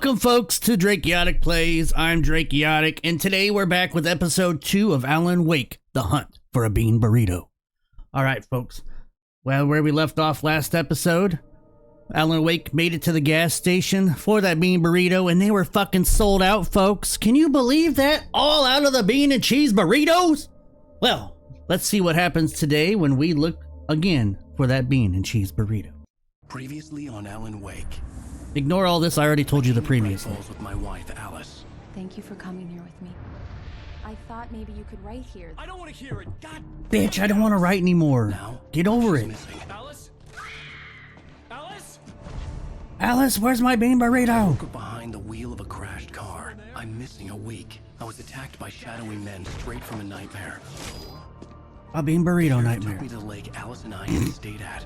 Welcome, folks, to Drake Yotic Plays. I'm Drake Yotic, and today we're back with episode 2 of Alan Wake, The Hunt for a Bean Burrito. All right, folks. Well, where we left off last episode, Alan Wake made it to the gas station for that bean burrito, and they were fucking sold out, folks. Can you believe that? All out of the bean and cheese burritos? Well, let's see what happens today when we look again for that bean and cheese burrito. Previously on Alan Wake. Ignore all this, I already told you the previous. With my wife, Alice. Thank you for coming here with me. I thought maybe you could write here. I don't want to hear it. God. Bitch, I don't want to write anymore. Now, get over it. Missing. Alice? Alice? Alice, where's my bean burrito? Behind the wheel of a crashed car. I'm missing a week. I was attacked by shadowy men straight from a nightmare. A bean burrito nightmare. Took me to the lake Alice and I had stayed at.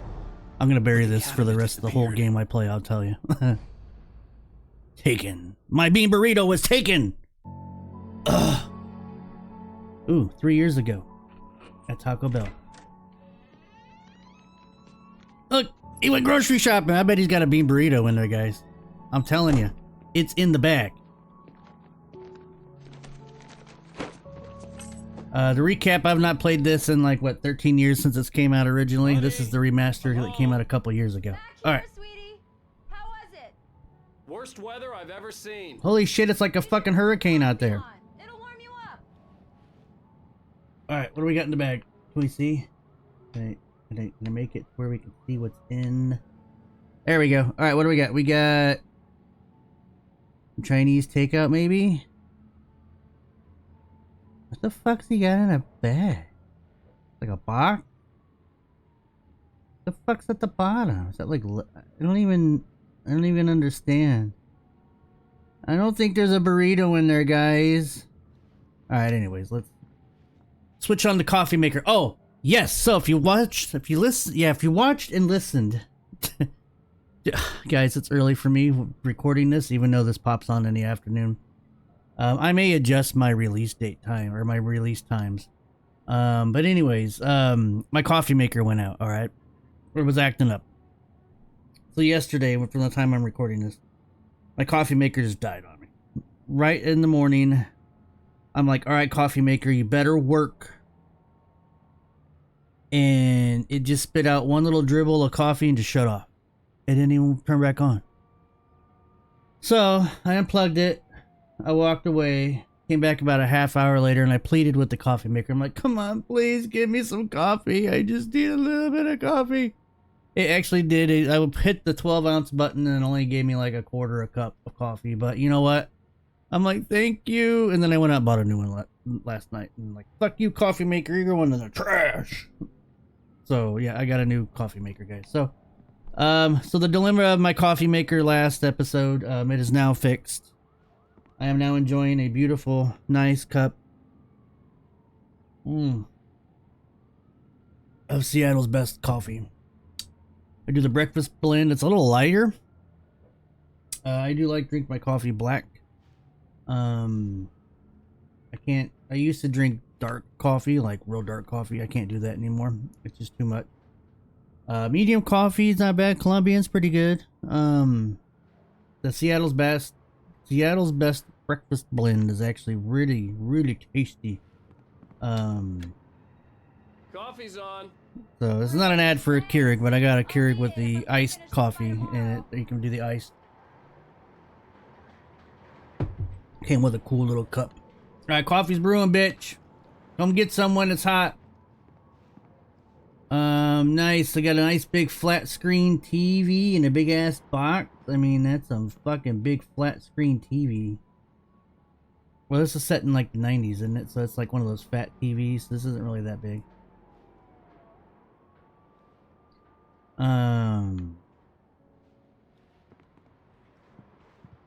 I'm gonna bury this for the rest of the whole game I play, I'll tell you. Taken. My bean burrito was taken! Ugh. Ooh, 3 years ago. At Taco Bell. Look, he went grocery shopping. I bet he's got a bean burrito in there, guys. I'm telling you. It's in the bag. To recap, I've not played this in like, what, 13 years since it came out originally. This is the remaster that came out a couple years ago. Alright. Sweetie. How was it? Worst weather I've ever seen. Holy shit, it's like a fucking hurricane out there. It'll warm you up. Alright, what do we got in the bag? Can we see? Can I make it where we can see what's in? There we go. Alright, what do we got? We got Chinese takeout, maybe? What the fuck's he got in a bag? Like a box? The fuck's at the bottom? Is that like, I don't even understand. I don't think there's a burrito in there, guys. Alright, anyways, let's switch on the coffee maker. Oh, yes. So if you watched and listened, guys, it's early for me recording this, even though this pops on in the afternoon. I may adjust my release date time or my release times. But anyways, my coffee maker went out. All right, it was acting up. So yesterday, from the time I'm recording this, my coffee maker just died on me. Right in the morning, I'm like, all right, coffee maker, you better work. And it just spit out one little dribble of coffee and just shut off. It didn't even turn back on. So I unplugged it. I walked away, came back about a half hour later, and I pleaded with the coffee maker. I'm like, come on, please give me some coffee. I just need a little bit of coffee. It actually did. I would hit the 12-ounce button and it only gave me like a quarter a cup of coffee. But you know what? I'm like, thank you. And then I went out and bought a new one last night. And I'm like, fuck you, coffee maker. You're one in the trash. So, yeah, I got a new coffee maker, guys. So the dilemma of my coffee maker last episode, it is now fixed. I am now enjoying a beautiful, nice cup of Seattle's best coffee. I do the breakfast blend. It's a little lighter. I do like drink my coffee black. I used to drink dark coffee, like real dark coffee. I can't do that anymore. It's just too much. Medium coffee is not bad. Colombian's pretty good. The Seattle's best breakfast blend is actually really, really tasty. Coffee's on. So this is not an ad for a Keurig, but I got a Keurig with the iced coffee in it. You can do the iced. Came with a cool little cup. Alright, coffee's brewing, bitch. Come get some when it's hot. Nice. I got a nice big flat screen TV and a big ass box. I mean, that's some fucking big flat screen TV. Well, this is set in like the 90s, isn't it? So it's like one of those fat TVs. This isn't really that big.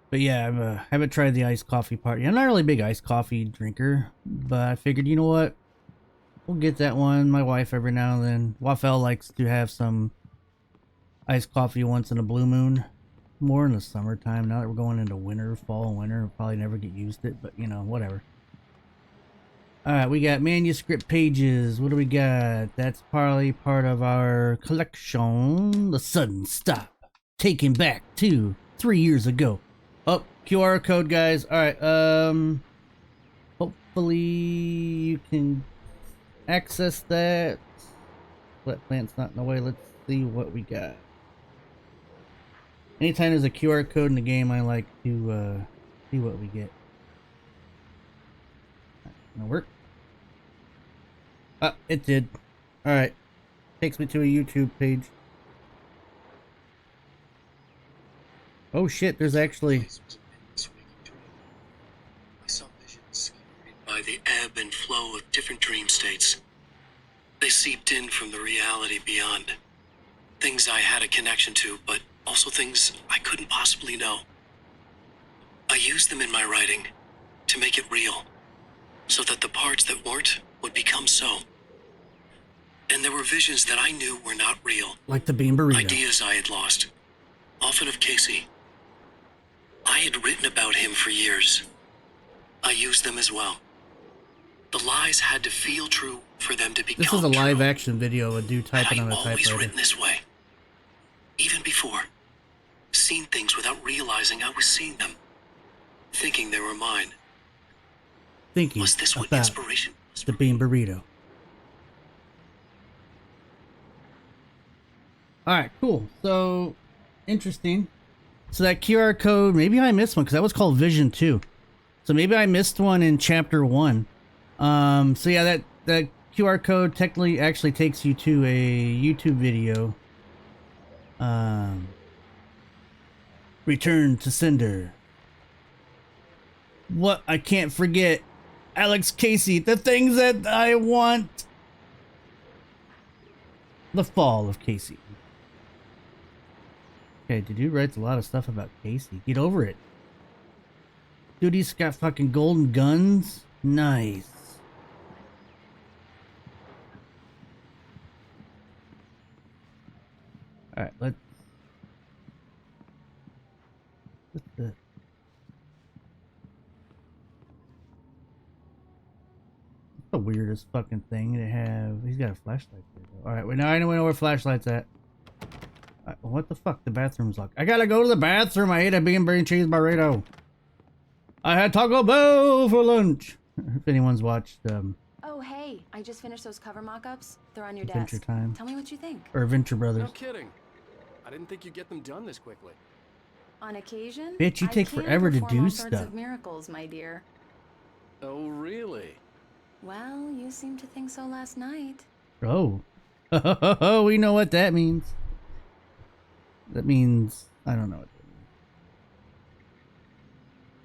But yeah, I haven't tried the iced coffee part yet. I'm not really a big iced coffee drinker, but I figured, you know what? We'll get that one. My wife every now and then. Wafel likes to have some iced coffee once in a blue moon. More in the summertime. Now that we're going into winter, fall and winter, we'll probably never get used to it, but you know, whatever. Alright, we got manuscript pages. What do we got? That's probably part of our collection. The sudden stop. Taken back to 3 years ago. Oh, QR code, guys. All right. Hopefully you can access that. Let plant's not in the way. Let's see what we got. Anytime there's a QR code in the game, I like to see what we get. Gonna work. Ah, it did. All right. Takes me to a YouTube page. Oh shit! There's actually. I saw visions by the ebb and flow of different dream states. They seeped in from the reality beyond. Things I had a connection to, but also things I couldn't possibly know. I used them in my writing to make it real, so that the parts that weren't would become so. And there were visions that I knew were not real. Like the Bean Burrito. Ideas I had lost, often of Casey. I had written about him for years. I used them as well. The lies had to feel true for them to become true. This is a live action video of a dude typing on a I'd always typewriter. written this way. Even before. Seen things without realizing I was seeing them. Thinking they were mine. Thinking Was this what about inspiration was? the Bean Burrito. Alright, cool. So, interesting. So that QR code, maybe I missed one, because that was called Vision 2. So maybe I missed one in Chapter 1. So yeah, that QR code technically actually takes you to a YouTube video. Return to Cinder. What I can't forget. Alex Casey, the things that I want. The fall of Casey. Okay, the dude writes a lot of stuff about Casey. Get over it. Dude, he's got fucking golden guns. Nice. Alright, what's the... the weirdest fucking thing to have. He's got a flashlight there, though. Alright, well, now I know where flashlight's at. What the fuck? The bathroom's locked. I gotta go to the bathroom. I ate a Bean and Cheese Burrito. I had Taco Bell for lunch. If anyone's watched, Oh, hey, I just finished those cover mock-ups. They're on your Adventure desk. Time. Tell me what you think. Or Venture Brothers. No kidding. I didn't think you'd get them done this quickly. On occasion, Bitch, you I take can forever to perform do all sorts stuff. of miracles, my dear. Oh, really? Well, you seemed to think so last night. Oh. We know what that means. That means... I don't know what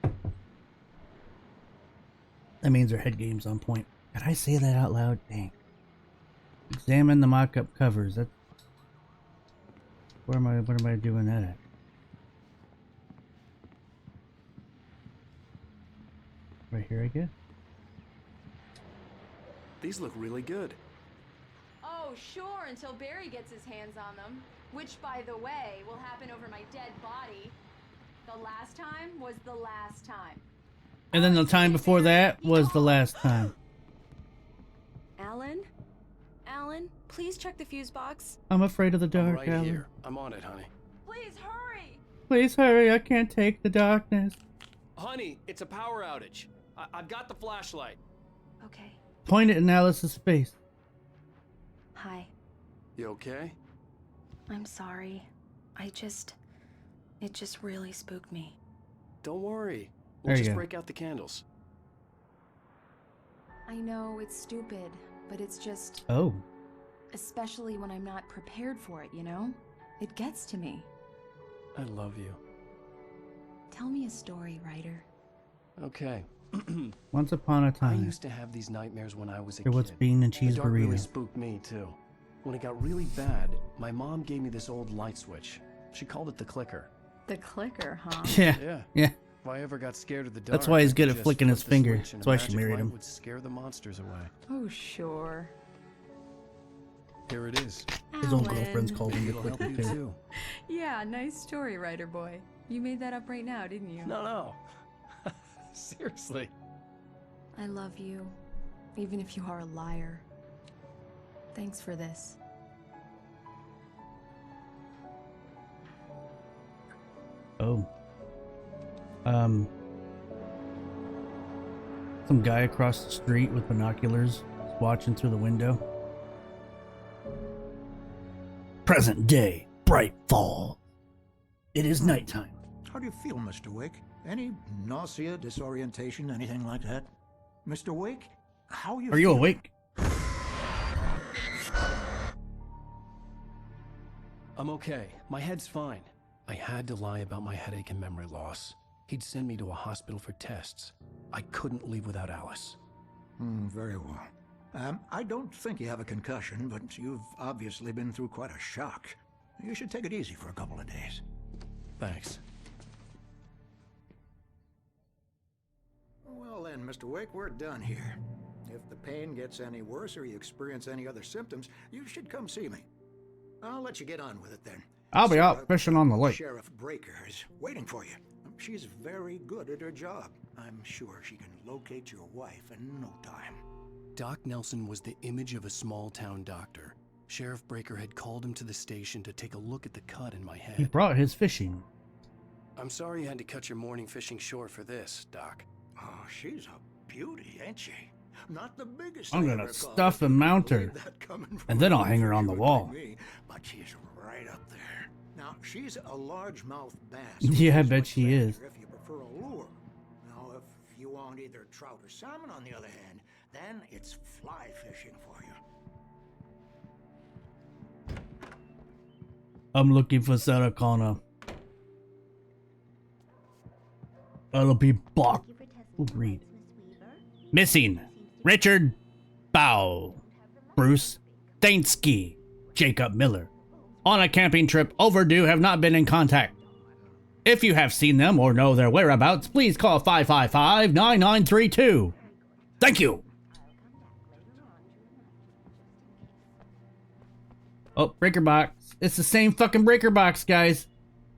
that means. That means our head game's on point. Did I say that out loud? Dang. Examine the mock-up covers. That's... What am I doing that at? Right here, I guess. These look really good. Oh, sure, until Barry gets his hands on them. Which, by the way, will happen over my dead body. The last time was the last time. And then the time before that was the last time. Alan? Alan, please check the fuse box. I'm afraid of the I'm dark, right Alan. here. I'm on it, honey. Please hurry! Please hurry, I can't take the darkness. Honey, it's a power outage. I've got the flashlight. Okay. Point it in Alice's face. Hi. You okay? I'm sorry. It just really spooked me. Don't worry. There We'll you just go. break out the candles. I know it's stupid, but it's just, Oh. especially when I'm not prepared for it, you know? It gets to me. I love you. Tell me a story, writer. Okay. Once upon a I time, used to have these nightmares when I was a there kid. was Bean and Cheese The dark really Burrito. spooked me too. When it got really bad, my mom gave me this old light switch. She called it the clicker. The clicker, huh? Yeah, Yeah. yeah. If I ever got scared of the dark, That's why he's I good could at just flicking his flip the finger. switch and That's a why she magic married light him. would scare the monsters away. Oh, sure. Here it is. His old Alan. girlfriend's called him the It'll help clicker you too. too. Yeah, nice story, writer boy. You made that up right now, didn't you? No. Seriously. I love you, even if you are a liar. Thanks for this. Oh. Some guy across the street with binoculars watching through the window. Present day, bright fall. It is nighttime. How do you feel, Mr. Wake? Any nausea, disorientation, anything like that? Mr. Wake, how Are you awake? I'm okay. My head's fine. I had to lie about my headache and memory loss. He'd send me to a hospital for tests. I couldn't leave without Alice. Very well. I don't think you have a concussion, but you've obviously been through quite a shock. You should take it easy for a couple of days. Thanks. Well then, Mr. Wake, we're done here. If the pain gets any worse or you experience any other symptoms, you should come see me. I'll let you get on with it then. I'll be out fishing on the lake. Sheriff Breaker is waiting for you. She's very good at her job. I'm sure she can locate your wife in no time. Doc Nelson was the image of a small-town doctor. Sheriff Breaker had called him to the station to take a look at the cut in my head. He brought his fishing. I'm sorry you had to cut your morning fishing short for this, Doc. Oh, she's a beauty, ain't she? Not the biggest. I'm gonna stuff and mount her, and then I'll hang her on the wall. But she's right up there. Now, she's a largemouth bass. Yeah, I bet she is. If you prefer a lure. Now, if you want either trout or salmon, on the other hand, then it's fly fishing for you. I'm looking for Sarah Connor. I'll be back. Read. Missing. Richard Bow. Bruce Thansky. Jacob Miller. On a camping trip, overdue, have not been in contact. If you have seen them or know their whereabouts, please call 555-9932. Thank you. Oh, breaker box. It's the same fucking breaker box, guys.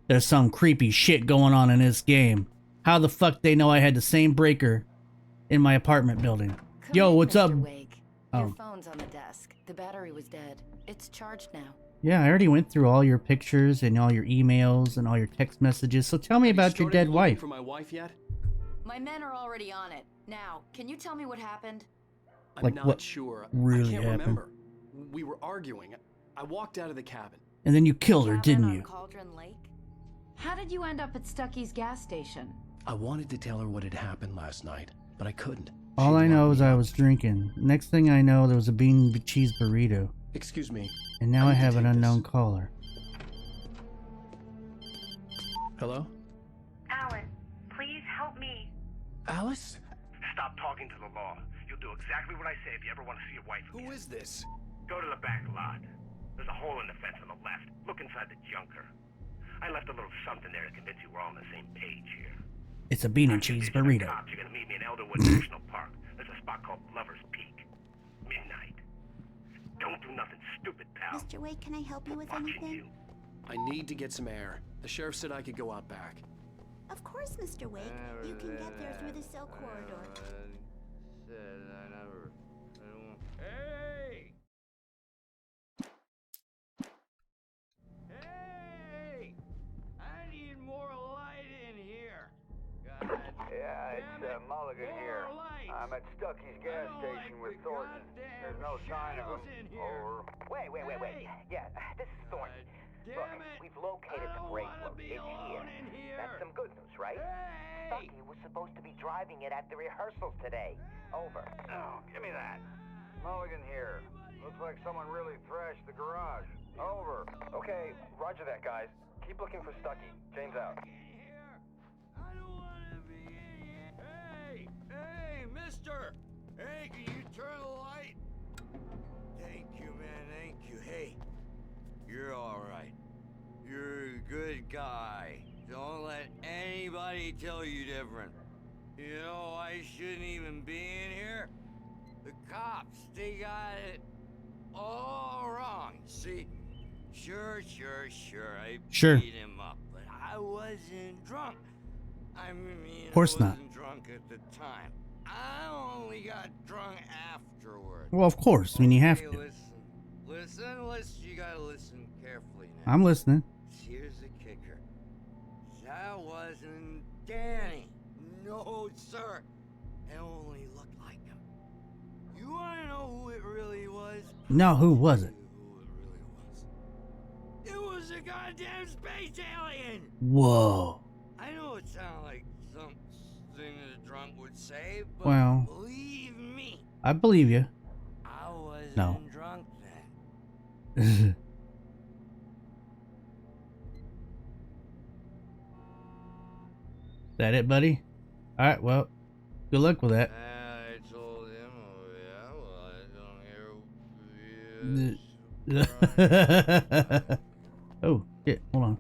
There's some creepy shit going on in this game. How the fuck they know I had the same breaker in my apartment building? Yo, what's up? Wake. Your Oh. phone's on the desk. The battery was dead. It's charged now. Yeah, I already went through all your pictures and all your emails and all your text messages. So tell me about your dead wife. For my wife yet? My men are already on it. Now, can you tell me what happened? I'm Like, not what sure. really I can't happened? remember. We were arguing. I walked out of the cabin. And then you killed her, Cabin didn't on you? Cauldron Lake? How did you end up at Stucky's gas station? I wanted to tell her what had happened last night, but I couldn't. All She'd I know locked is me I up. was drinking. Next thing I know, there was a Bean and Cheese Burrito. Excuse me. And now I I need to have an take this. unknown caller. Hello? Alan, please help me. Alice? Stop talking to the law. You'll do exactly what I say if you ever want to see your wife again. Who is this? Go to the back lot. There's a hole in the fence on the left. Look inside the junker. I left a little something there to convince you we're all on the same page here. It's a Bean and Cheese Burrito. Cops, you're gonna meet me in Elderwood National Park. There's a spot called Lover's Peak. Midnight. Don't do nothing stupid, pal. Mr. Wake, can I help you with Watching anything? you. I need to get some air. The sheriff said I could go out back. Of course, Mr. Wake. You can get there through the cell corridor. Hey! Hey! I need more light in here. God Yeah, it's Mulligan here. I'm at Stucky's gas station with Thornton. There's no sign of him. Over. Wait. Yeah, this is Thornton. Look, we've located the brake load. It's here. That's some good news, right? Stucky was supposed to be driving it at the rehearsals today. Over. Oh, give me that. Mulligan here. Looks like someone really thrashed the garage. Over. Okay, roger that, guys. Keep looking for Stucky. James out. I don't want to be in here. Hey, mister! Hey, can you turn the light? Thank you, man, thank you. Hey, you're all right. You're a good guy. Don't let anybody tell you different. You know, I shouldn't even be in here. The cops, they got it all wrong. See? Sure. I Sure. beat him up, but I wasn't drunk. I mean, Of course I not. wasn't drunk at the time. I only got drunk afterward. Well, of course. I mean, you have Okay, to. Listen. You gotta listen carefully now. I'm listening. Here's the kicker. That wasn't Danny. officer and only looked like him. You wanna know who it really was? No, who was it? It was a goddamn space alien! Whoa. I know it sounds like something a drunk would say, but Well, believe me, I believe you. I wasn't No. drunk then. That it, buddy? Alright, well, good luck with that. I told him, oh yeah, well, I don't hear Oh, shit, hold on.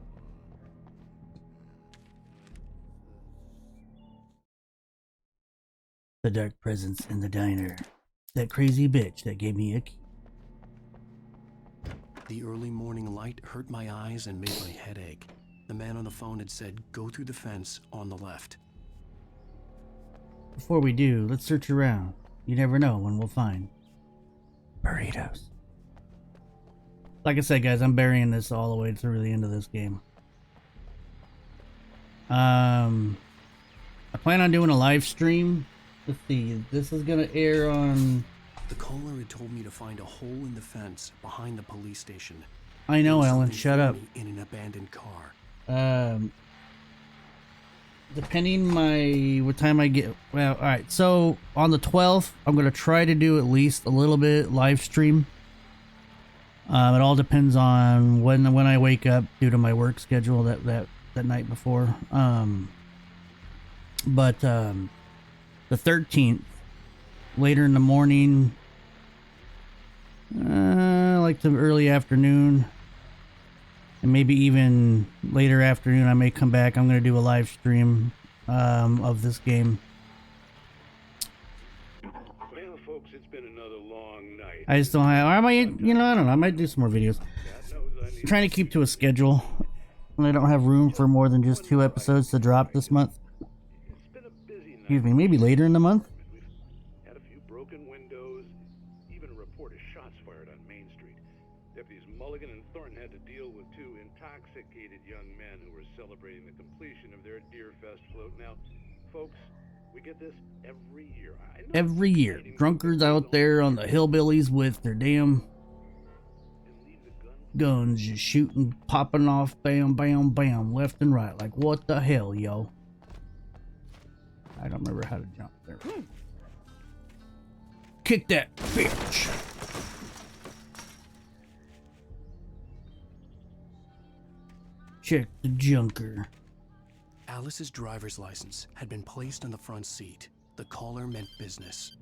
The dark presence in the diner. That crazy bitch that gave me a key. The early morning light hurt my eyes and made my head ache. The man on the phone had said, go through the fence on the left. Before we do, let's search around. You never know when we'll find burritos. Like I said, guys, I'm burying this all the way through the end of this game. I plan on doing a live stream. Let's see, this is gonna air on... The caller had told me to find a hole in the fence behind the police station. I know, There was Ellen, something shut for up. me in an abandoned car. Depending what time I get, well, alright, so on the 12th, I'm gonna try to do at least a little bit live stream. It all depends on when I wake up due to my work schedule that night before. But the 13th, later in the morning, like the early afternoon, and maybe even later afternoon, I may come back. I'm going to do a live stream of this game. Well, folks, it's been another long night. I just don't have, or I might, I don't know, I might do some more videos. I'm trying to keep to a schedule, and I don't have room for more than just 2 episodes to drop this month. Excuse me, maybe later in the month. Had a few broken windows, even a report of shots fired on Main Street. Deputies Mulligan and Thornton had to deal with 2 intoxicated young men who were celebrating the completion of their Deer Fest float. Now, folks, we get this every year. Every year, drunkards out there on the hillbillies with their damn guns just shooting, popping off, bam, bam, bam, left and right. Like, what the hell, yo? I don't remember how to jump there. Kick that bitch. Check the junker. Alice's driver's license had been placed on the front seat. The caller meant business.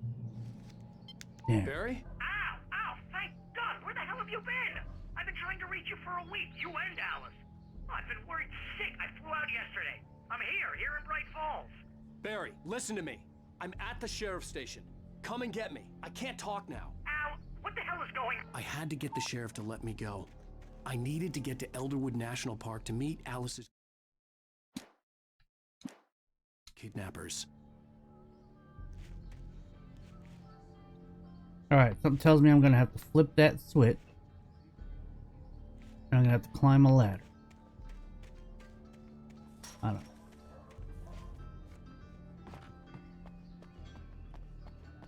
Damn. Barry? Ow! Ow! Thank God! Where the hell have you been? I've been trying to reach you for a week, you and Alice. I've been worried sick. I flew out yesterday. I'm here in Bright Falls. Barry, listen to me. I'm at the sheriff's station. Come and get me. I can't talk now. Al, what the hell is going on? I had to get the sheriff to let me go. I needed to get to Elderwood National Park to meet Alice's kidnappers. Alright, something tells me I'm gonna have to flip that switch. And I'm gonna have to climb a ladder. I don't know.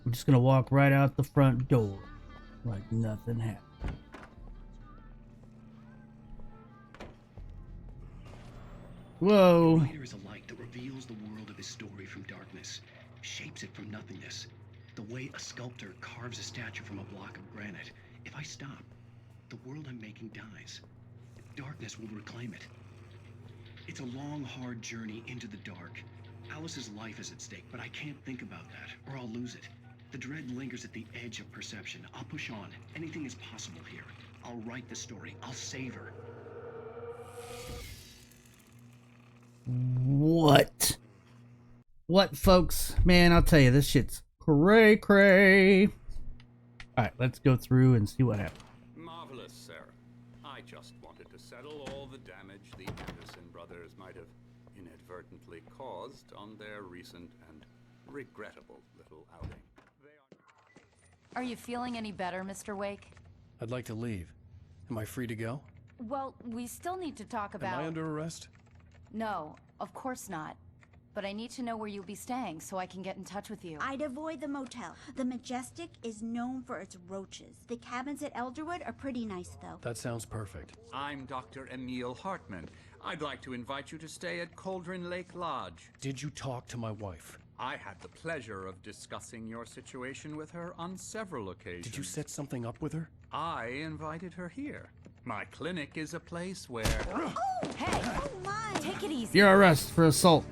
I'm just gonna walk right out the front door like nothing happened. Whoa. The writer is a light that reveals the world of his story from darkness, shapes it from nothingness. The way a sculptor carves a statue from a block of granite. If I stop, the world I'm making dies. Darkness will reclaim it. It's a long, hard journey into the dark. Alice's life is at stake, but I can't think about that, or I'll lose it. The dread lingers at the edge of perception. I'll push on. Anything is possible here. I'll write the story. I'll save her. What? What, folks? Man, I'll tell you, this shit's cray-cray. Alright, let's go through and see what happens. Marvelous, sir. I just wanted to settle all the damage the Anderson brothers might have inadvertently caused on their recent and regrettable little outing. Are you feeling any better, Mr. Wake? I'd like to leave. Am I free to go? Well, we still need to talk about... Am I under arrest? No, of course not. but I need to know where you'll be staying so I can get in touch with you. I'd avoid the motel. The Majestic is known for its roaches. The cabins at Elderwood are pretty nice, though. That sounds perfect. I'm Dr. Emil Hartman. I'd like to invite you to stay at Cauldron Lake Lodge. Did you talk to my wife? I had the pleasure of discussing your situation with her on several occasions. Did you set something up with her? I invited her here. My clinic is a place where... Oh, hey! Oh my! Take it easy. You're arrested for assault.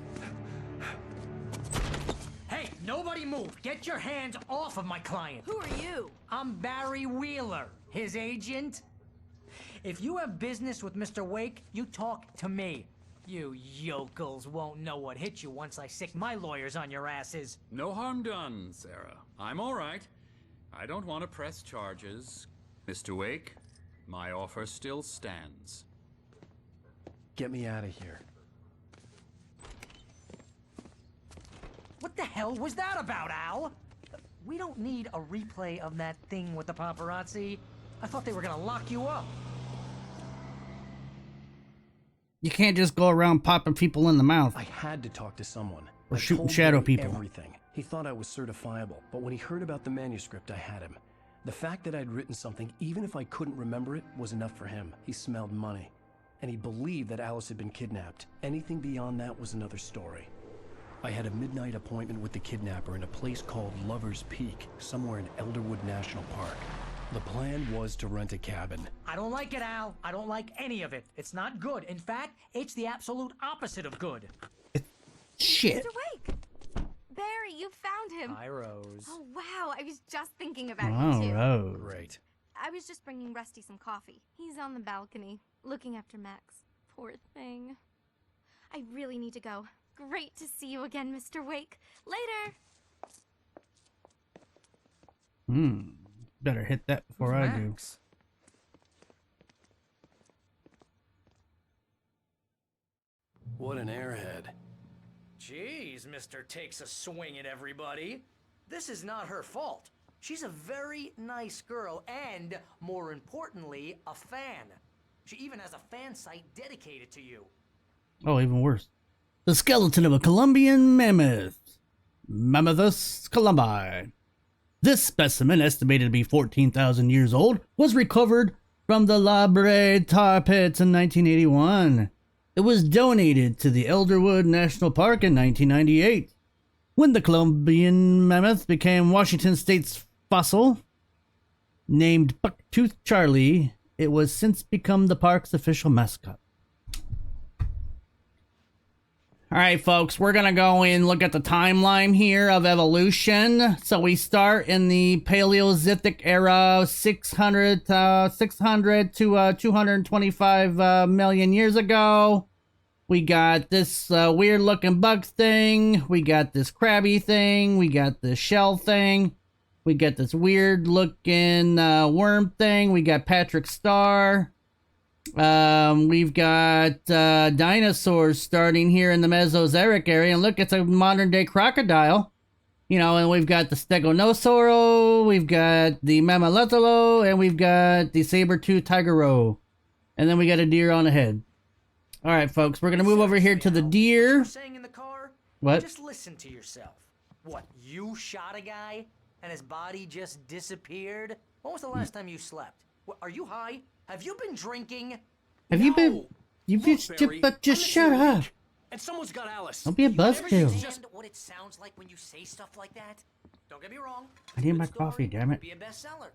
Hey, nobody move! Get your hands off of my client! Who are you? I'm Barry Wheeler, his agent. If you have business with Mr. Wake, you talk to me. You yokels won't know what hit you once I sick my lawyers on your asses. No harm done, Sarah. I'm all right. I don't want to press charges. Mr. Wake, my offer still stands. Get me out of here. What the hell was that about, Al? We don't need a replay of that thing with the paparazzi. I thought they were gonna lock you up. You can't just go around popping people in the mouth. I had to talk to someone. Or I shooting told shadow Barry people. Everything. He thought I was certifiable, but when he heard about the manuscript, I had him. The fact that I'd written something, even if I couldn't remember it, was enough for him. He smelled money. And he believed that Alice had been kidnapped. Anything beyond that was another story. I had a midnight appointment with the kidnapper in a place called Lover's Peak, somewhere in Elderwood National Park. The plan was to rent a cabin. I don't like it, Al. I don't like any of it. It's not good. In fact, it's the absolute opposite of good. Shit. Mr. Wake! Barry, you found him. Hi, Rose. Oh, wow. I was just thinking about you, too. Rose. Great. I was just bringing Rusty some coffee. He's on the balcony, looking after Max. Poor thing. I really need to go. Great to see you again, Mr. Wake. Later! Better hit that before I do. What an airhead. Jeez, Mr. Takes a swing at everybody. This is not her fault. She's a very nice girl and, more importantly, a fan. She even has a fan site dedicated to you. Oh, even worse. The skeleton of a Columbian mammoth. Mammothus columbi. This specimen, estimated to be 14,000 years old, was recovered from the La Brea tar pits in 1981. It was donated to the Elderwood National Park in 1998. When the Columbian mammoth became Washington State's fossil, named Bucktooth Charlie, it was since become the park's official mascot. Alright folks, we're gonna go and look at the timeline here of evolution. So we start in the Paleozoic era, 600 to 225 million years ago. We got this weird looking bug thing. We got this crabby thing. We got this shell thing. We got this weird looking worm thing. We got Patrick Star. We've got dinosaurs starting here in the Mesozoic area. And look, it's a modern day crocodile. You know, and we've got the Stegonosauro, we've got the Mammalotolo, and we've got the saber-toothed tigero. And then we got a deer on the head. Alright, folks, we're gonna move over here to the deer. What? Saying in the car? What? Just listen to yourself. What, you shot a guy and his body just disappeared? When was the last time you slept? What, are you high? Have you been drinking? Have you been... You've been... But just shut up. And someone's got Alice. Don't be a buzzkill. Understand what it sounds like when you say stuff like that? Don't get me wrong. I need my coffee, damn it. Be a bestseller.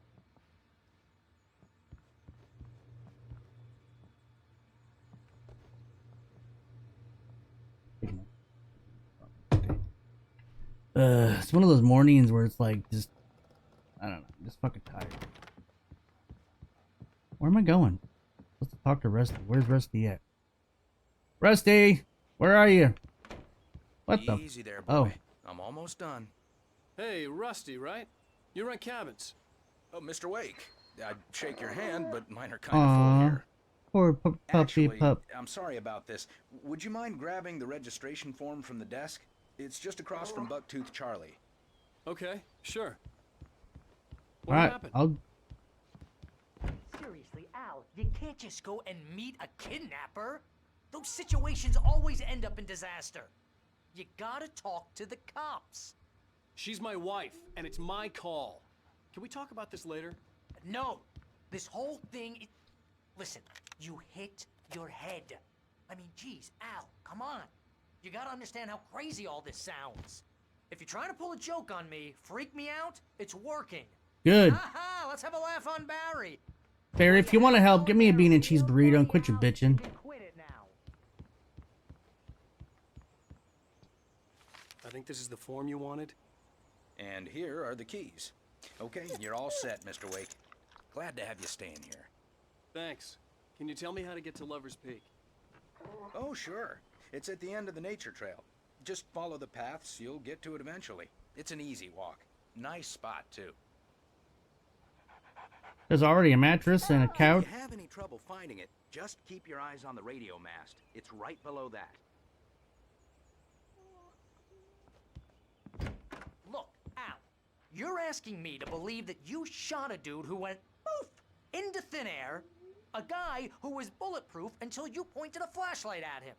It's one of those mornings where it's like just... I don't know. I'm just fucking tired. Where am I going? Let's talk to Rusty. Where's Rusty at? Rusty! Where are you? What the? Easy there, boy. Oh. I'm almost done. Hey, Rusty, right? You rent cabins. Oh, Mr. Wake. I'd shake your hand, but mine are kind of full here. Poor puppy Actually, pup. I'm sorry about this. Would you mind grabbing the registration form from the desk? It's just across from Bucktooth Charlie. Okay, sure. What Alright, happened? Seriously, Al, you can't just go and meet a kidnapper. Those situations always end up in disaster. You gotta talk to the cops. She's my wife, and it's my call. Can we talk about this later? No. This whole thing... Listen, you hit your head. I mean, geez, Al, come on. You gotta understand how crazy all this sounds. If you're trying to pull a joke on me, freak me out, it's working. Good. Ha-ha, let's have a laugh on Barry. Barry, if you want to help, give me a bean and cheese burrito and quit your bitching. I think this is the form you wanted. And here are the keys. Okay, you're all set, Mr. Wake. Glad to have you staying here. Thanks. Can you tell me how to get to Lover's Peak? Oh, sure. It's at the end of the nature trail. Just follow the paths, you'll get to it eventually. It's an easy walk. Nice spot, too. There's already a mattress and a couch. If you have any trouble finding it, just keep your eyes on the radio mast. It's right below that. Look, Al, you're asking me to believe that you shot a dude who went poof into thin air, a guy who was bulletproof until you pointed a flashlight at him.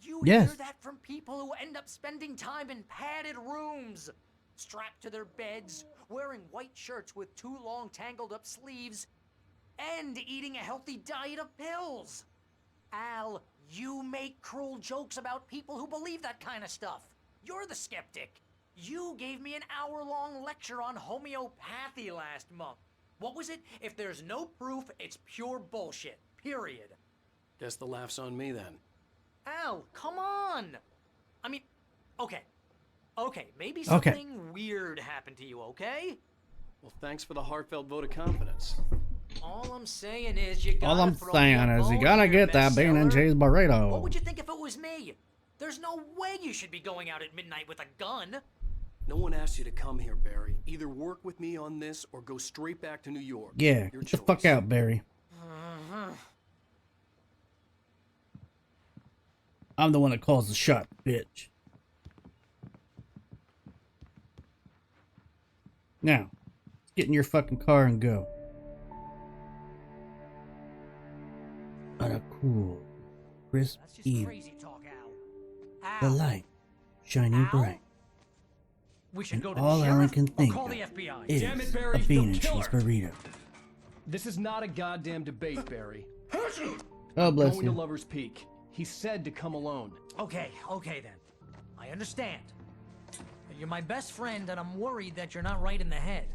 You Yes. hear that from people who end up spending time in padded rooms, strapped to their beds, wearing white shirts with too long tangled up sleeves, and eating a healthy diet of pills. Al, you make cruel jokes about people who believe that kind of stuff. You're the skeptic. You gave me an hour-long lecture on homeopathy last month. What was it? If there's no proof, it's pure bullshit. Period. Guess the laugh's on me then. Al, come on! I mean, okay. Okay, maybe Okay. something weird happened to you, okay? Well, thanks for the heartfelt vote of confidence. All I'm saying is you gotta All I'm throw saying me a is you bone gotta here, get that bean and bestseller. cheese burrito. What would you think if it was me? There's no way you should be going out at midnight with a gun. No one asked you to come here, Barry. Either work with me on this or go straight back to New York. Yeah, Your get the choice. fuck out, Barry. I'm the one that calls the shot, bitch. Now, let's get in your fucking car and go. On a cool, crisp evening. Crazy talk, The light shining bright. We should And go to all the Alan sheriff can or think call of the FBI. is Damn it, a Barry, bean you'll and kill cheese her. burrito. This is not a goddamn debate, Barry. Oh, bless Going to you. Lover's Peak. He said to come alone. Okay then. I understand. You're my best friend, and I'm worried that you're not right in the head.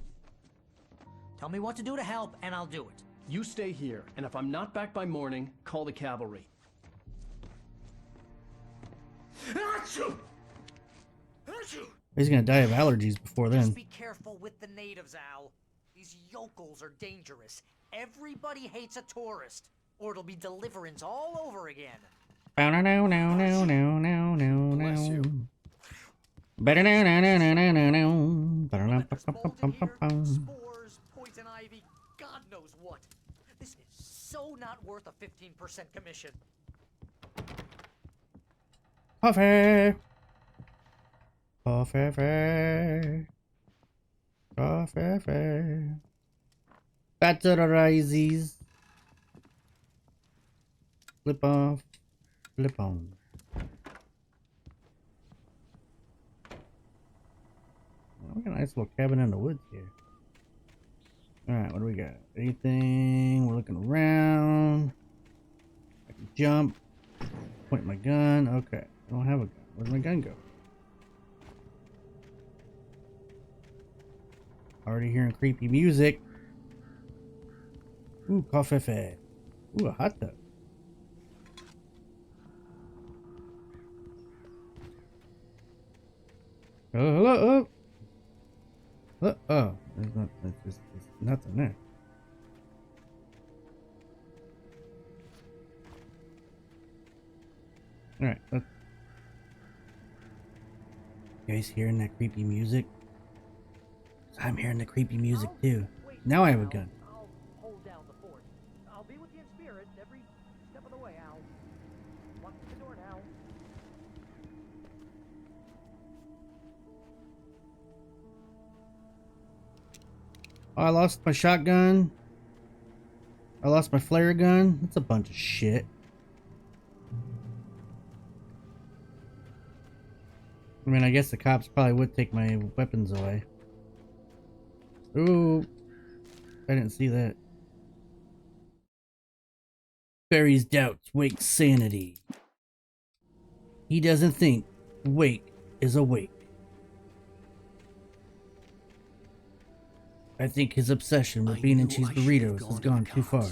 Tell me what to do to help, and I'll do it. You stay here, and if I'm not back by morning, call the cavalry. He's gonna die of allergies before then. Just be careful with the natives, Al. These yokels are dangerous. Everybody hates a tourist, or it'll be deliverance all over again. Bow no no no no no no no no. Better no no no no no no no. Spores, poison ivy, God knows what. This is so not worth a 15% commission. Coffee. Coffee. Coffee. Batterizes. Flip off. Flip on. Oh, we got a nice little cabin in the woods here. Alright, what do we got? Anything? We're looking around. I can jump. Point my gun. Okay. I don't have a gun. Where'd my gun go? Already hearing creepy music. Ooh, coffee. Ooh, a hot tub. Oh, hello. Oh, there's nothing there. Alright, you guys hearing that creepy music? I'm hearing the creepy music too. Now I have a gun. I'll hold down the fort. I'll be with you in spirit every step of the way, Al. Walk through the door now. Oh, I lost my shotgun. I lost my flare gun. That's a bunch of shit. I mean, I guess the cops probably would take my weapons away. Ooh. I didn't see that. Barry's doubts Wake's sanity. He doesn't think Wake is awake. I think his obsession with Bean and Cheese Burritos has gone too far.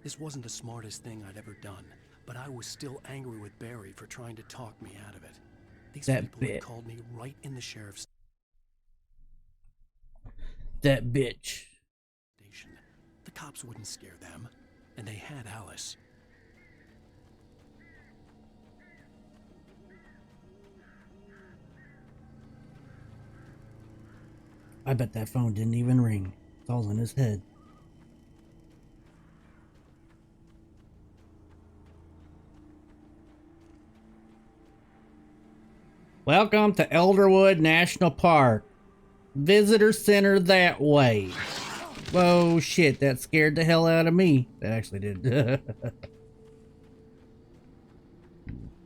This wasn't the smartest thing I'd ever done, but I was still angry with Barry for trying to talk me out of it. These people had called me right in the sheriff's That bitch. station. The cops wouldn't scare them, and they had Alice. I bet that phone didn't even ring. It's all in his head. Welcome to Elderwood National Park. Visitor center that way. Whoa, shit, that scared the hell out of me. That actually did.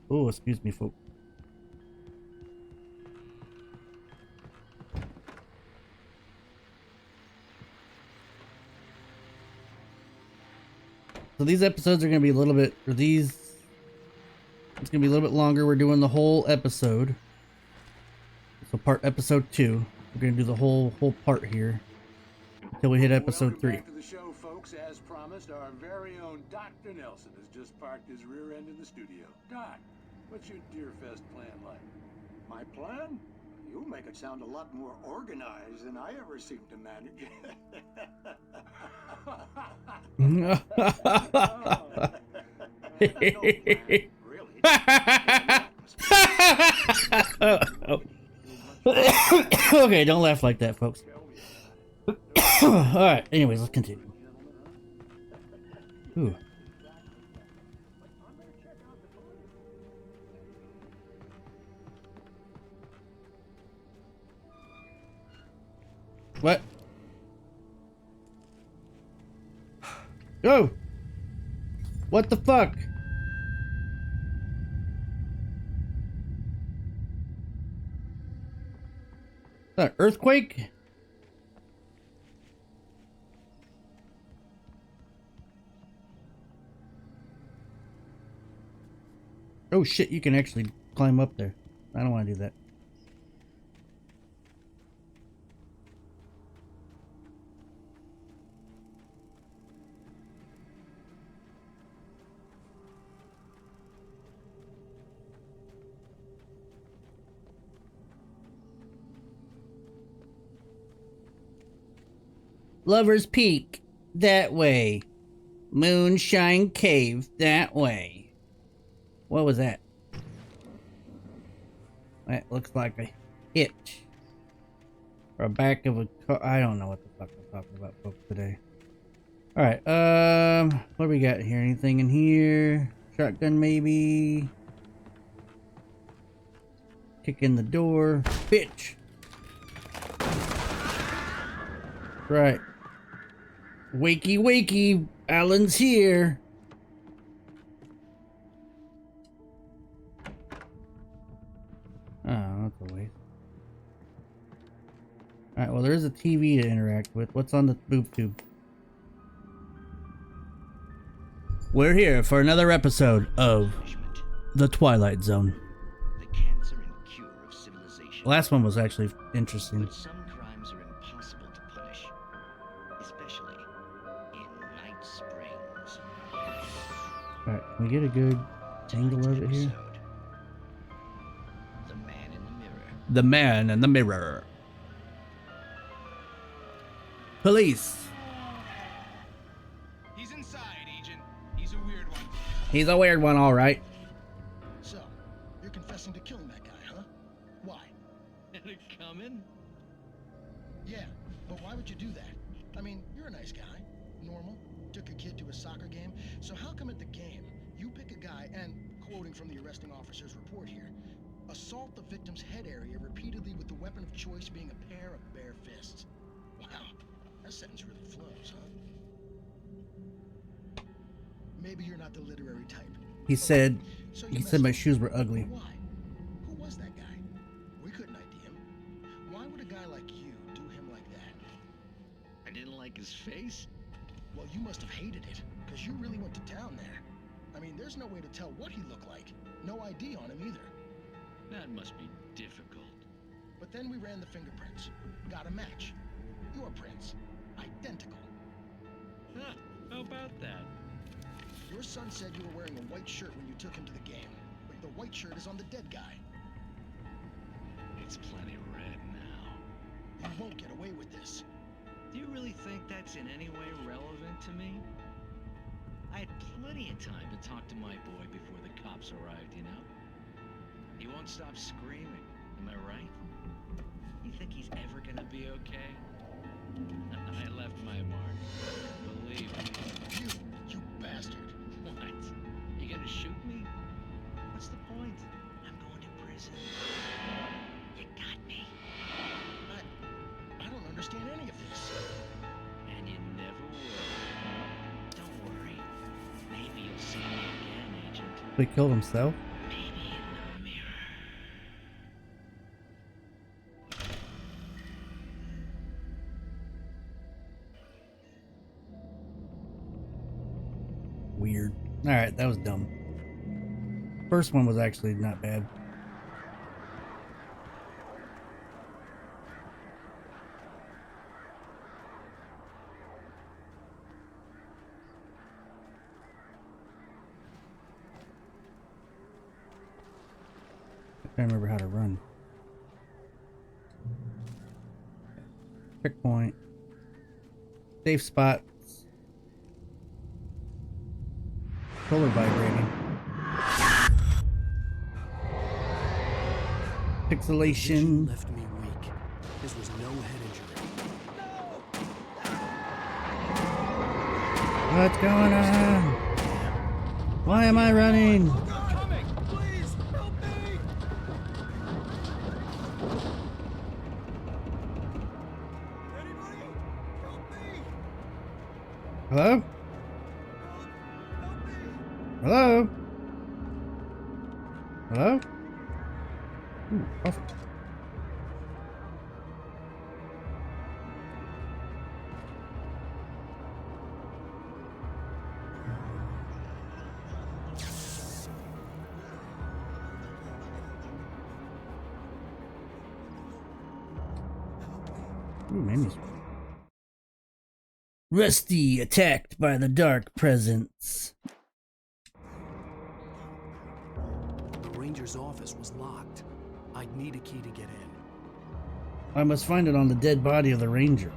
Oh, excuse me, folks. So these episodes are going to be a little bit, it's going to be a little bit longer. We're doing the whole episode. So episode 2. We're going to do the whole part here until we hit episode 3. Back to the show, folks. As promised, our very own Dr. Nelson has just parked his rear end in the studio. Doc, what's your Deerfest plan like? My plan? You make it sound a lot more organized than I ever seem to manage. Okay, don't laugh like that, folks. Alright, anyways, let's continue. Ooh. What? Go! What the fuck? An earthquake? Oh shit, you can actually climb up there. I don't want to do that. Lover's Peak, that way. Moonshine Cave, that way. What was that? That looks like a hitch. Or a back of a car. I don't know what the fuck I'm talking about, folks, today. Alright, what do we got here? Anything in here? Shotgun, maybe? Kick in the door. Bitch! Right. Wakey, wakey, Alan's here. Oh, that's a waste. Alright, well, there's a TV to interact with. What's on the boob tube? We're here for another episode of The Twilight Zone. The cancer and cure of civilization. The last one was actually interesting. But some crimes are impossible to punish, especially in Night Springs. Alright, can we get a good angle of it here? The Man in the Mirror. The Man in the Mirror. Police. He's inside, Agent. He's a weird one. He's a weird one, alright. So, you're confessing to killing that guy, huh? Why? Had it coming? Yeah, but why would you do that? I mean, you're a nice guy. Normal. Took a kid to a soccer game. So how come at the game, you pick a guy and, quoting from the arresting officer's report here, assault the victim's head area repeatedly with the weapon of choice being a pair of bare fists? Wow, that sentence really flows, huh? Maybe you're not the literary type. He said, So my shoes were ugly. Why? Who was that guy? Were Well, you must have hated it, because you really went to town there. I mean, there's no way to tell what he looked like. No ID on him either. That must be difficult. But then we ran the fingerprints. Got a match. Your prints. Identical. Huh, how about that? Your son said you were wearing a white shirt when you took him to the game. But the white shirt is on the dead guy. It's plenty red now. You won't get away with this. Do you really think that's in any way relevant to me? I had plenty of time to talk to my boy before the cops arrived, you know? He won't stop screaming, am I right? You think he's ever gonna be okay? I left my mark. Believe me. You bastard. What? You gonna shoot me? What's the point? I'm going to prison. You got me. I don't understand any of this. And you never will. Don't worry. Maybe you'll see me again, Agent. He killed himself? Maybe in the mirror. Weird. Alright, that was dumb. First one was actually not bad. I can't remember how to run. Checkpoint. Safe spot. Controller vibrating. Pixelation. Left me weak. This was no head injury. What's going on? Why am I running? Hello? Hello? Hello? Ooh, coffee. Ooh, menus. Rusty attacked by the dark presence. The ranger's office was locked. I'd need a key to get in. I must find it on the dead body of the ranger.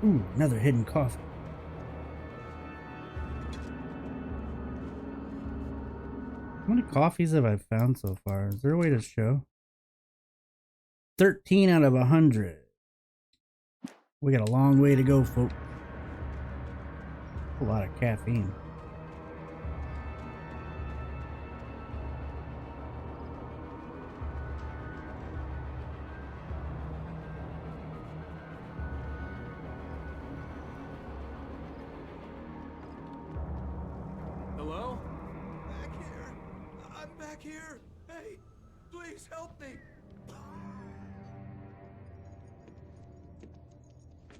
Ooh, another hidden coffee. How many coffees have I found so far? Is there a way to show? 13 out of 100. We got a long way to go, folks. A lot of caffeine. Hello? Back here. I'm back here. Hey, please help me.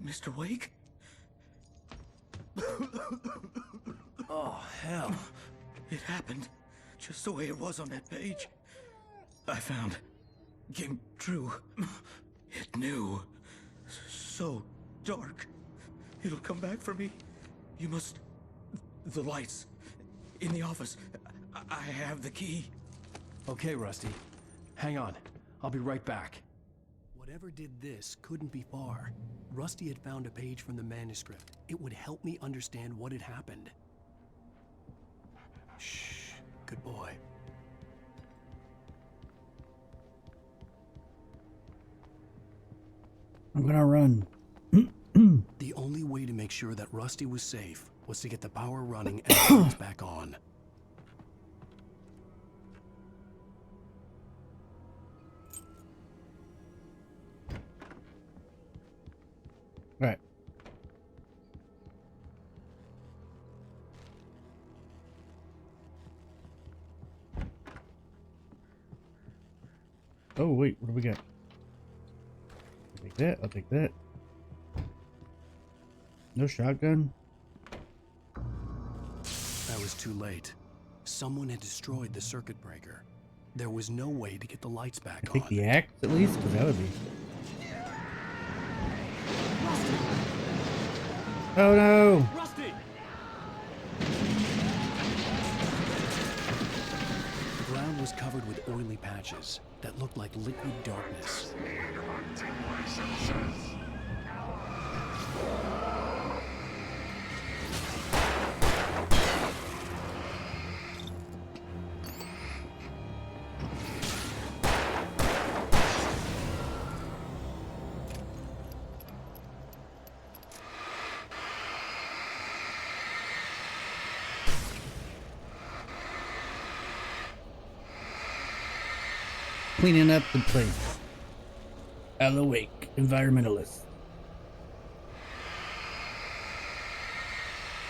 Mr. Wake? Oh, hell. It happened just the way it was on that page. I found. Came true. It knew. So dark. It'll come back for me. You must. The lights. In the office. I have the key. Okay, Rusty. Hang on. I'll be right back. Whatever did this couldn't be far. Rusty had found a page from the manuscript. It would help me understand what had happened. Shh. Good boy. I'm gonna run. The only way to make sure that Rusty was safe was to get the power running and the lights back on. Right. Oh wait, what do we got? I'll take that. I'll take that. No shotgun. I was too late. Someone had destroyed the circuit breaker. There was no way to get the lights back on. Take the axe at least, because that would be. Oh no! Rusty! The ground was covered with oily patches that looked like liquid darkness. Cleaning up the place. Al awake, environmentalist.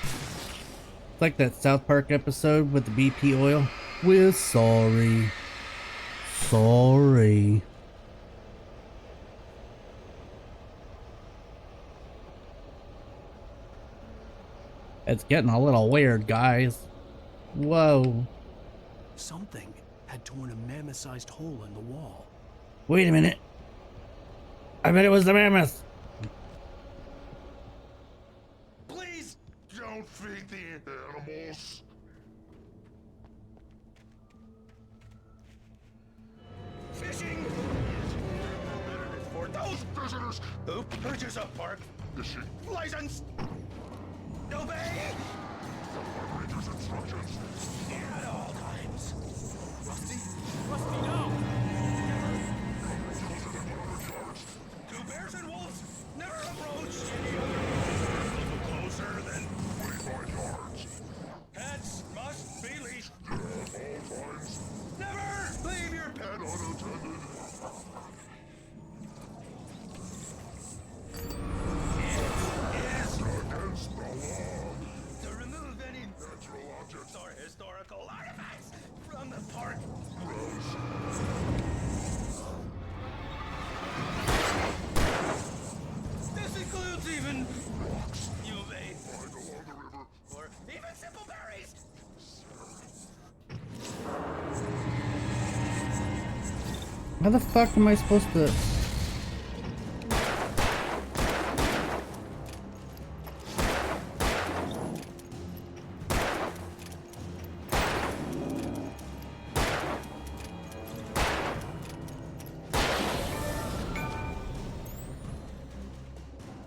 It's like that South Park episode with the BP oil. We're sorry. Sorry. It's getting a little weird, guys. Whoa. Something had torn a mammoth-sized hole in the wall. Wait a minute. I bet it was the mammoth. Please don't feed the animals. Fishing! For those visitors who purchase a park license. Obey! Ranger's instructions. At all times. Rusty? Rusty, no! Two bears and wolves never approach any other. A little closer than 25 yards. pets must be leashed. At all times. Never leave your pet unattended. Yes. Against the law. To remove any natural objects or historical artifacts from the park. This includes even rocks. You may find along the river. Or even simple berries. How the fuck am I supposed to?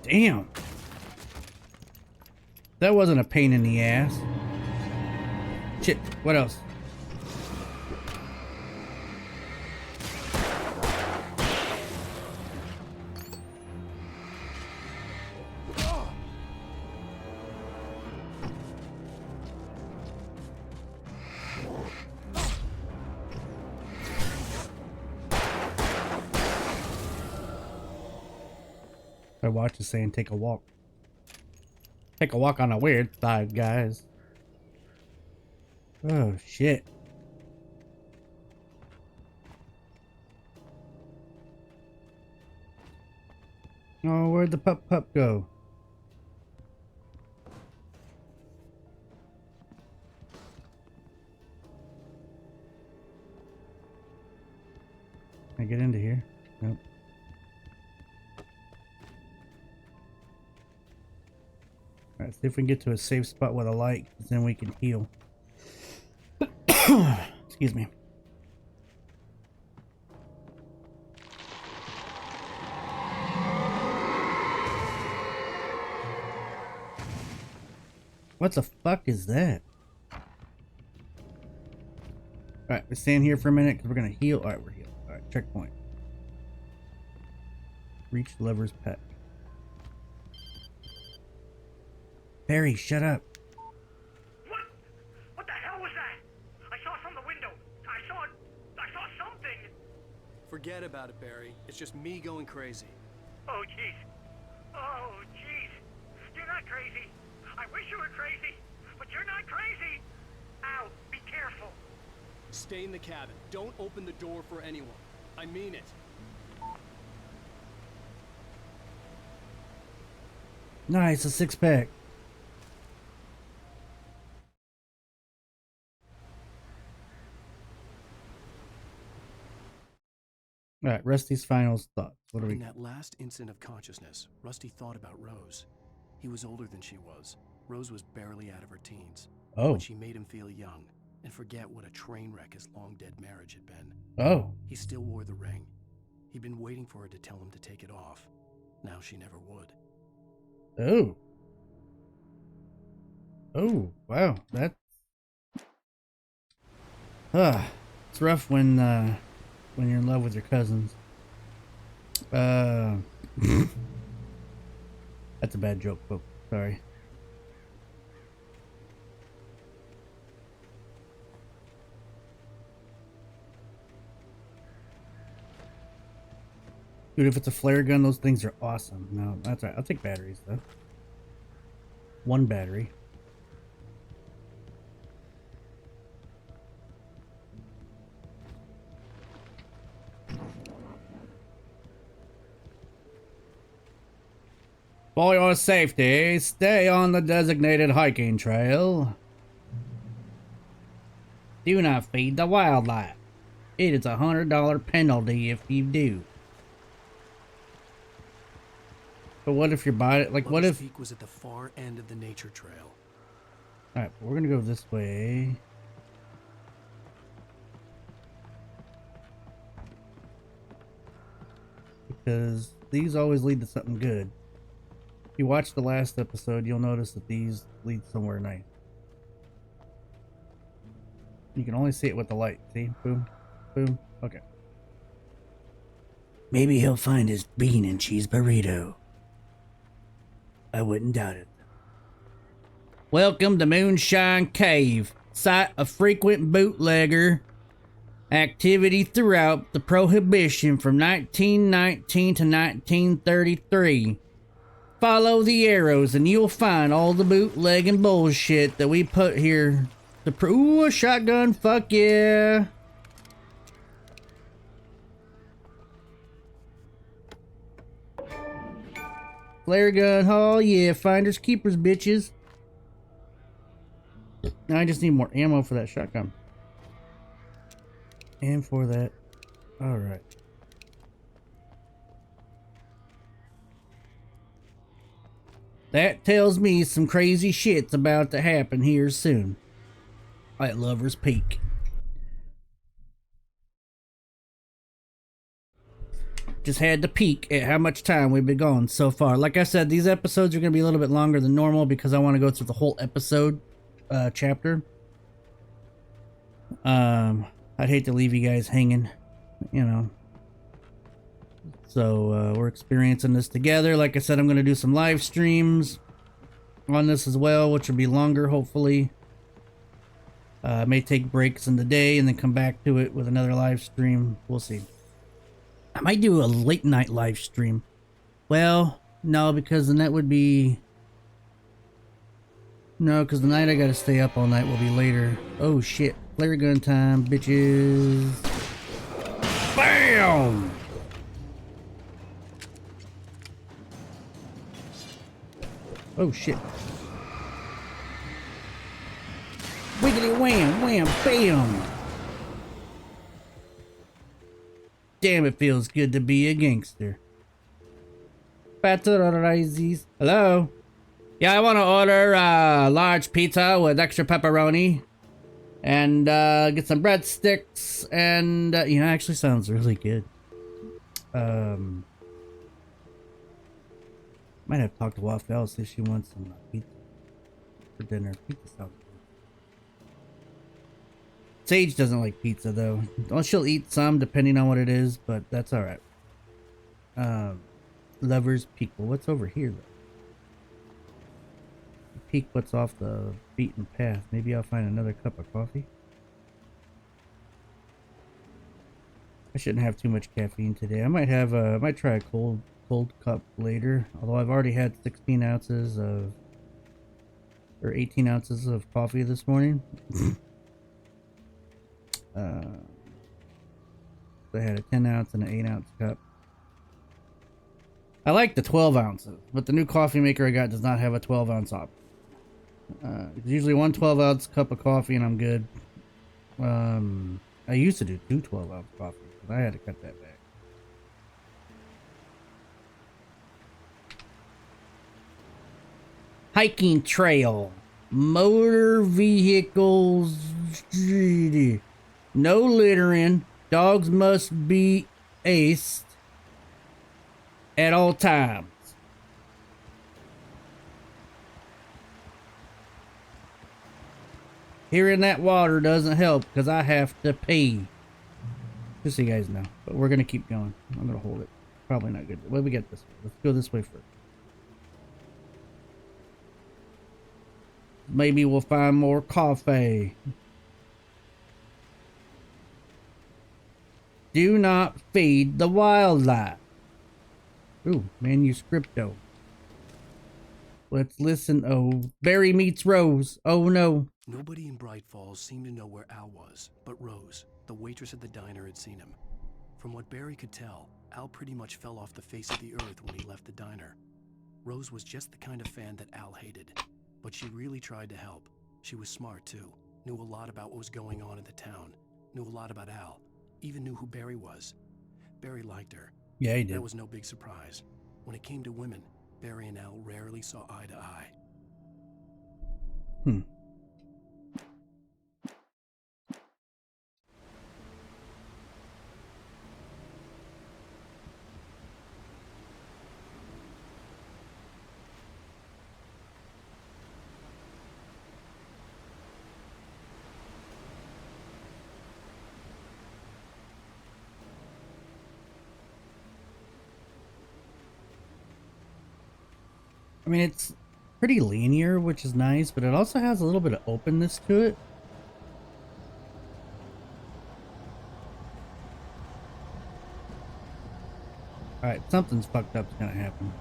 Damn. That wasn't a pain in the ass. Shit, what else? My watch is saying take a walk. Take a walk on the weird side, guys. Oh, shit. Oh, where'd the pup go? Can I get into here? Nope. Alright, see if we can get to a safe spot with a light, because then we can heal. Excuse me. What the fuck is that? Alright, we stand here for a minute because we're gonna heal. Alright, we're healed. Alright, checkpoint. Reach Lover's Pet. Barry, shut up. What? What the hell was that? I saw from the window. I saw something. Forget about it, Barry. It's just me going crazy. Oh, jeez. Oh, jeez. You're not crazy. I wish you were crazy, but you're not crazy. Ow, be careful. Stay in the cabin. Don't open the door for anyone. I mean it. Nice, a 6-pack. All right, Rusty's final thoughts. What do we In got? that last instant of consciousness, Rusty thought about Rose. He was older than she was. Rose was barely out of her teens. Oh. But she made him feel young and forget what a train wreck his long-dead marriage had been. Oh. He still wore the ring. He'd been waiting for her to tell him to take it off. Now she never would. Oh. Oh, wow. That's... it's rough when you're in love with your cousins. That's a bad joke, folks. Sorry. Dude, if it's a flare gun, those things are awesome. No, that's right. I'll take batteries, though. 1 battery. For your safety, stay on the designated hiking trail. Do not feed the wildlife. It is a $100 penalty if you do. But what if your body, like, what if... Peak was at the far end of the nature trail. Alright, we're gonna go this way. Because these always lead to something good. If you watch the last episode, you'll notice that these lead somewhere nice. You can only see it with the light. See? Boom. Boom. Okay. Maybe he'll find his Bean and Cheese Burrito. I wouldn't doubt it. Welcome to Moonshine Cave, site of frequent bootlegger activity throughout the Prohibition from 1919 to 1933. Follow the arrows and you'll find all the bootlegging bullshit that we put here to prove. Ooh, a shotgun, fuck yeah. Flare gun, oh yeah, finders keepers, bitches. Now I just need more ammo for that shotgun. And for that. Alright. That tells me some crazy shit's about to happen here soon. At Lover's Peak. Just had to peek at how much time we've been gone so far. Like I said, these episodes are going to be a little bit longer than normal because I want to go through the whole episode chapter. I'd hate to leave you guys hanging, you know. So we're experiencing this together. Like I said, I'm going to do some live streams on this as well, which will be longer, hopefully. I may take breaks in the day and then come back to it with another live stream. We'll see. I might do a late night live stream. Well, no, because then that would be... No, because the night I gotta stay up all night will be later. Oh shit. Flare gun time, bitches. BAM! Oh shit. Wiggity wham, wham, bam! Damn, it feels good to be a gangster. Patrizis. Hello? Yeah, I want to order a large pizza with extra pepperoni. And get some breadsticks. And, you know, actually sounds really good. Might have to talk to Waffle, see if she wants some pizza for dinner. Pizza sounds good. Sage doesn't like pizza though. Well, she'll eat some depending on what it is, but that's alright. Lover's Peak. Well, what's over here though? Peak what's off the beaten path. Maybe I'll find another cup of coffee. I shouldn't have too much caffeine today. I might have I might try a cold cup later. Although I've already had 16 ounces of or 18 ounces of coffee this morning. I had a 10 ounce and an 8 ounce cup. I like the 12 ounces, but the new coffee maker I got does not have a 12 ounce option. It's usually one 12 ounce cup of coffee and I'm good. I used to do two 12 ounce coffees, but I had to cut that back. Hiking trail. Motor vehicles. No littering. Dogs must be aced at all times. Hearing that water doesn't help because I have to pee. Just so you guys know. But we're going to keep going. I'm going to hold it. Probably not good. What do we get this way? Let's go this way first. Maybe we'll find more coffee. Do not feed the wildlife. Ooh, manuscripto. Let's listen. Oh, Barry meets Rose. Oh no. Nobody in Bright Falls seemed to know where Al was, but Rose, the waitress at the diner, had seen him. From what Barry could tell, Al pretty much fell off the face of the earth when he left the diner. Rose was just the kind of fan that Al hated, but she really tried to help. She was smart too, knew a lot about what was going on in the town, knew a lot about Al, even knew who Barry was. Barry liked her. Yeah, he did. That was no big surprise. When it came to women, Barry and Al rarely saw eye to eye. I mean, it's pretty linear, which is nice, but it also has a little bit of openness to it. Alright, something's fucked up's gonna happen.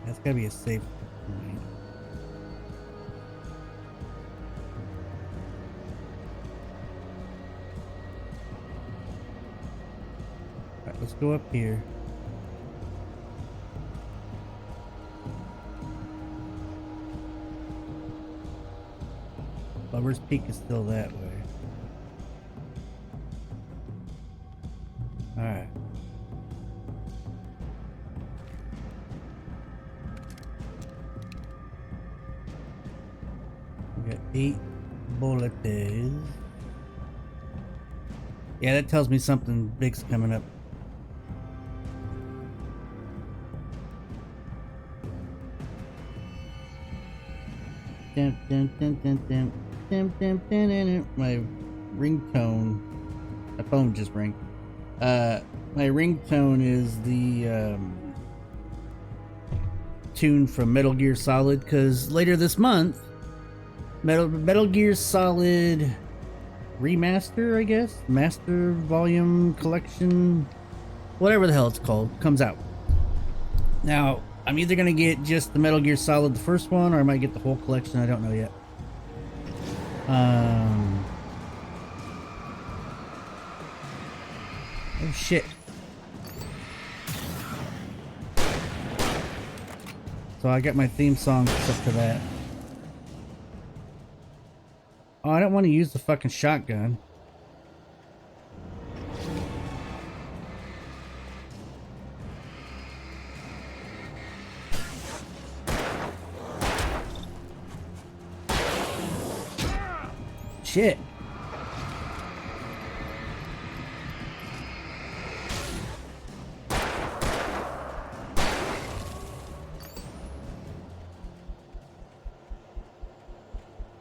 That's gotta be a safe point. Alright, let's go up here. Lover's Peak is still that way. Alright. We got 8 bullets. Yeah, that tells me something big's coming up. Dun, dun, dun, dun, dun, dun, dun, dun, dun, dun. My ringtone. My phone just rang. My ringtone is the tune from Metal Gear Solid, because later this month, Metal Gear Solid Remaster, I guess? Master Volume Collection, whatever the hell it's called, comes out. Now, I'm either going to get just the Metal Gear Solid, the first one, or I might get the whole collection. I don't know yet. Oh, shit. So I got my theme song set to that. Oh, I don't want to use the fucking shotgun. Shit.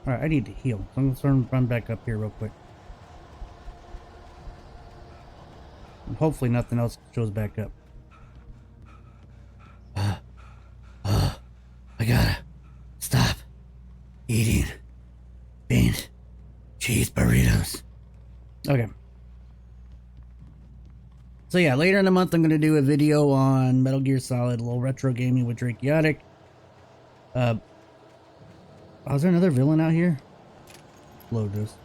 Alright, I need to heal. So I'm going to run back up here real quick. And hopefully nothing else shows back up. I gotta stop eating bean cheese burritos. So yeah, later in the month I'm going to do a video on Metal Gear Solid, a little retro gaming with Drakeotic. Oh, is there another villain out here? Load this.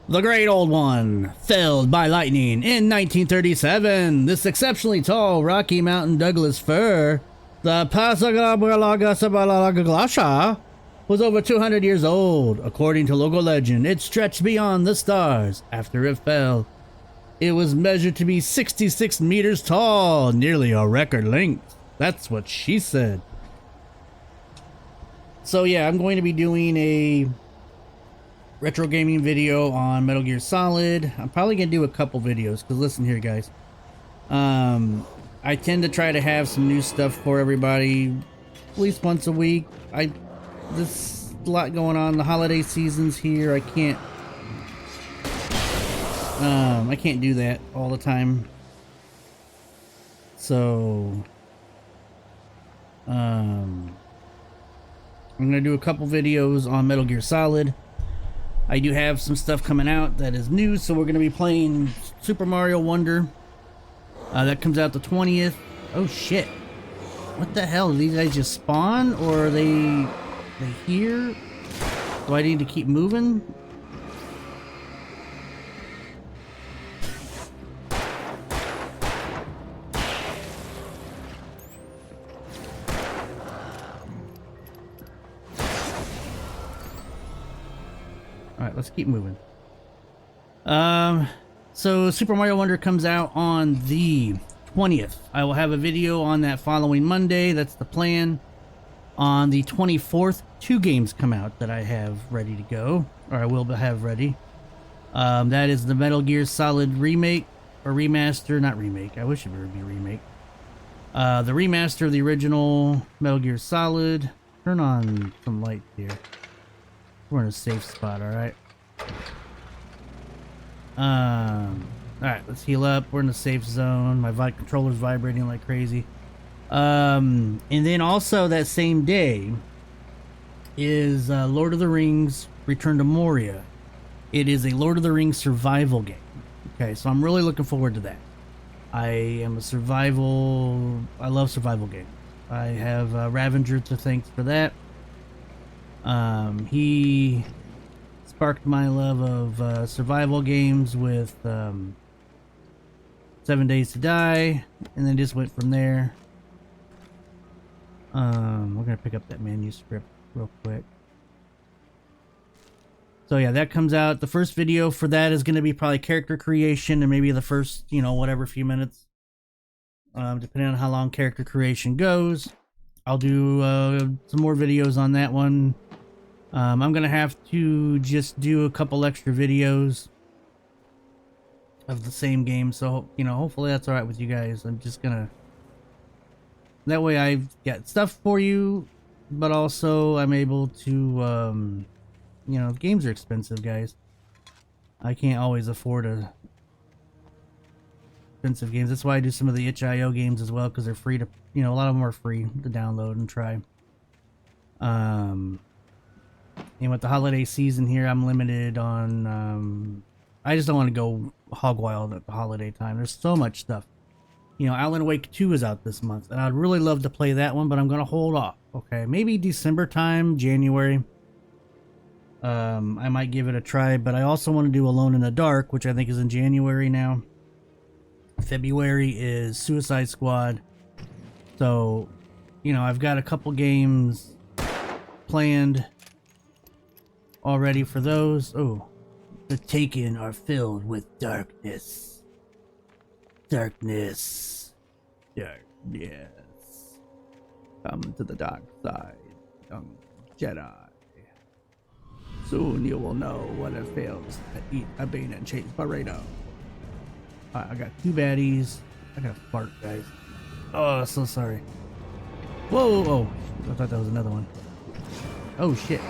The Great Old One, felled by lightning in 1937. This exceptionally tall Rocky Mountain Douglas fir, the Pasagalagasabalagasha, was over 200 years old. According to local legend, it stretched beyond the stars after it fell. It was measured to be 66 meters tall, nearly a record length. That's what she said. So yeah, I'm going to be doing a retro gaming video on Metal Gear Solid. I'm probably gonna do a couple videos because listen here, guys. I tend to try to have some new stuff for everybody at least once a week. There's a lot going on. The holiday season's here. I can't do that all the time. So I'm gonna do a couple videos on Metal Gear Solid. I do have some stuff coming out that is new, so we're going to be playing Super Mario Wonder. That comes out the 20th. Oh shit. What the hell? Do these guys just spawn? Or are they here? Do I need to keep moving? Alright, let's keep moving. So Super Mario Wonder comes out on the 20th. I will have a video on that following Monday. That's the plan. On the 24th, 2 games come out that I have ready to go. Or I will have ready. That is the Metal Gear Solid remake. Or remaster. Not remake. I wish it would be a remake. The remaster of the original Metal Gear Solid. Turn on some light here. We're in a safe spot, alright? Alright, let's heal up. We're in a safe zone. My controller's vibrating like crazy. And then also that same day is Lord of the Rings Return to Moria. It is a Lord of the Rings survival game. Okay, so I'm really looking forward to that. I love survival games. I have Ravager to thank for that. He sparked my love of survival games with 7 Days to Die, and then just went from there. We're gonna pick up that manuscript real quick. So yeah, that comes out. The first video for that is gonna be probably character creation, and maybe the first, whatever few minutes, depending on how long character creation goes. I'll do some more videos on that one. I'm gonna have to just do a couple extra videos of the same game, so hopefully that's alright with you guys. I'm just gonna, that way I've got stuff for you, but also I'm able to games are expensive, guys. I can't always afford expensive games. That's why I do some of the itch.io games as well, because they're free to, a lot of them are free to download and try. And with the holiday season here, I'm limited on, I just don't want to go hog wild at the holiday time. There's so much stuff. Alan Wake 2 is out this month, and I'd really love to play that one, but I'm going to hold off, okay? Maybe December time, January. I might give it a try, but I also want to do Alone in the Dark, which I think is in January now. February is Suicide Squad. So, I've got a couple games planned already for those. Oh, the Taken are filled with darkness. Darkness. Darkness. Come to the dark side, young Jedi. Soon you will know what it feels to eat a Bean and Cheese Burrito. I got 2 baddies. I got a fart, guys. Oh, so sorry. Whoa, whoa, whoa. I thought that was another one. Oh, shit.